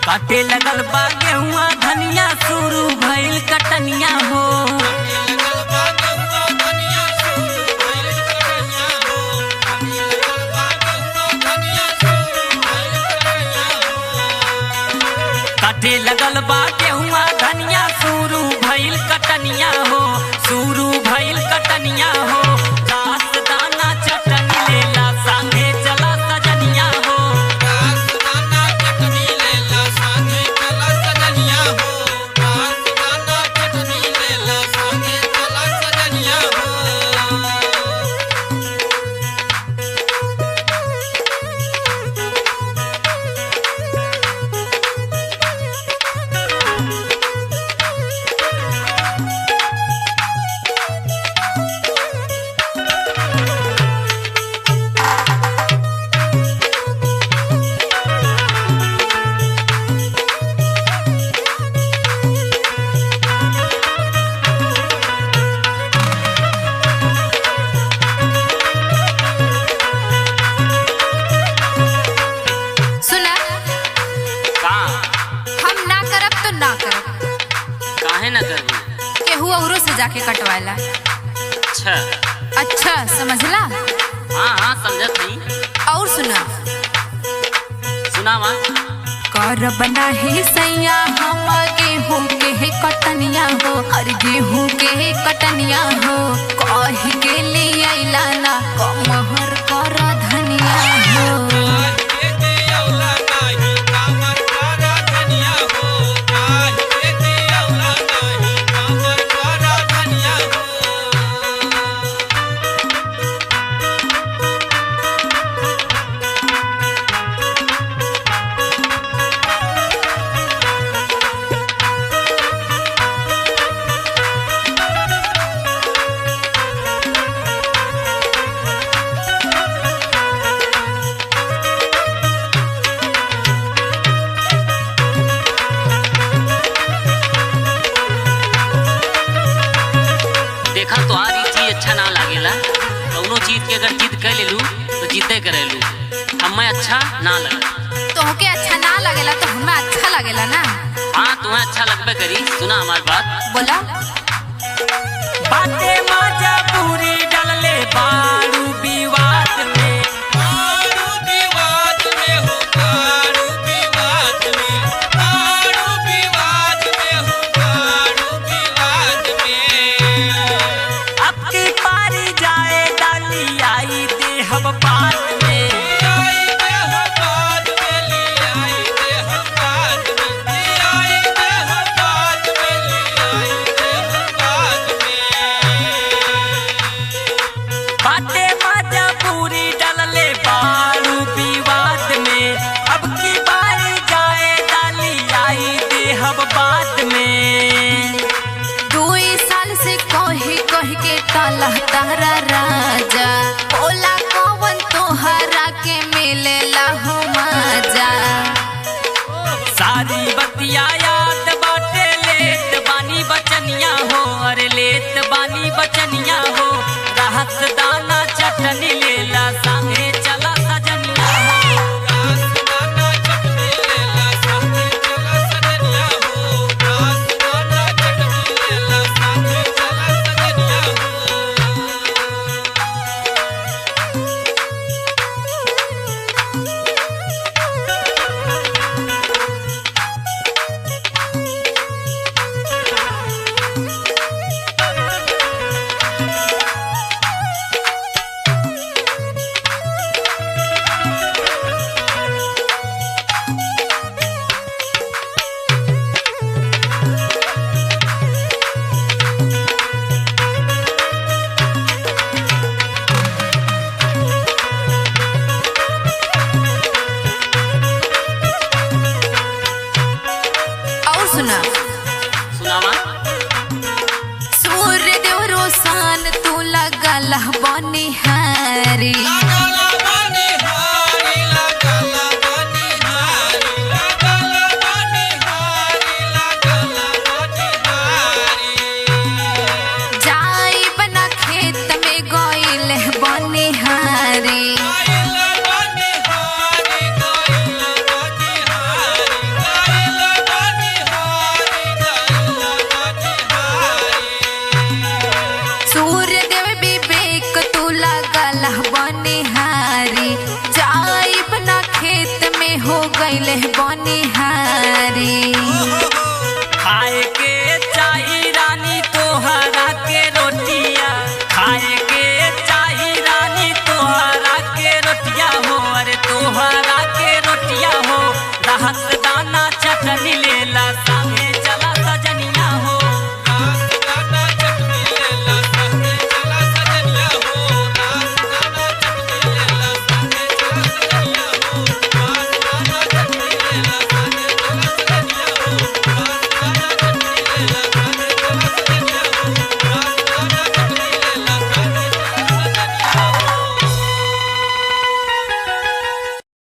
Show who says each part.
Speaker 1: काटे लगल बा गेहुआ धनिया शुरू भइल कटनिया हो। काटे लगल बा गेहुआ धनिया शुरू भइल कटनिया हो, शुरू भइल कटनिया हो। घास दाना चटनी लेला संगे चला सजनिया हो।
Speaker 2: केहू औरों से जाके कटवाला।
Speaker 1: अच्छा
Speaker 2: अच्छा समझला।
Speaker 1: हाँ समझत नहीं।
Speaker 2: और सुना
Speaker 1: सुनावा।
Speaker 2: कर बना ही सैया हम गेहूं के कटनिया हो, हर गेहूं के कटनिया हो। कह के लिए अइला ना कमहर कर धनिया हो।
Speaker 1: अगर जिद कर लेलू तो जीते करेलू। हमें अच्छा ना लगे।
Speaker 2: तोहके अच्छा ना लगेला तो हमें अच्छा लगेला ना।
Speaker 1: हाँ तुम्हें अच्छा लगबे करी। सुना हमारी बात।
Speaker 2: बोला।
Speaker 1: बातें माजा पूरी डालले बारू विवाद में,
Speaker 3: बारू विवाद में हो, बारू विवाद में, बारू विवाद में हो, बारू विवाद में।
Speaker 1: अब की पारी जाए डाली आई दे हम बाद में।
Speaker 2: तारा राजा ओला कौन तोहरा के मिलेला हो मजा।
Speaker 1: सारी बतिया याद बाटे लेत बानी बचनिया हो। अरे लेत बानी बचनिया हो। रहत दाना चटनी लेला संगे चला सजनिया हो।
Speaker 2: सुना।
Speaker 1: सुनावा।
Speaker 2: सूर्य देव रोशन तू लगल बनिहारी। जाई बना खेत में गइल बनिहारी। गईले बनिहार।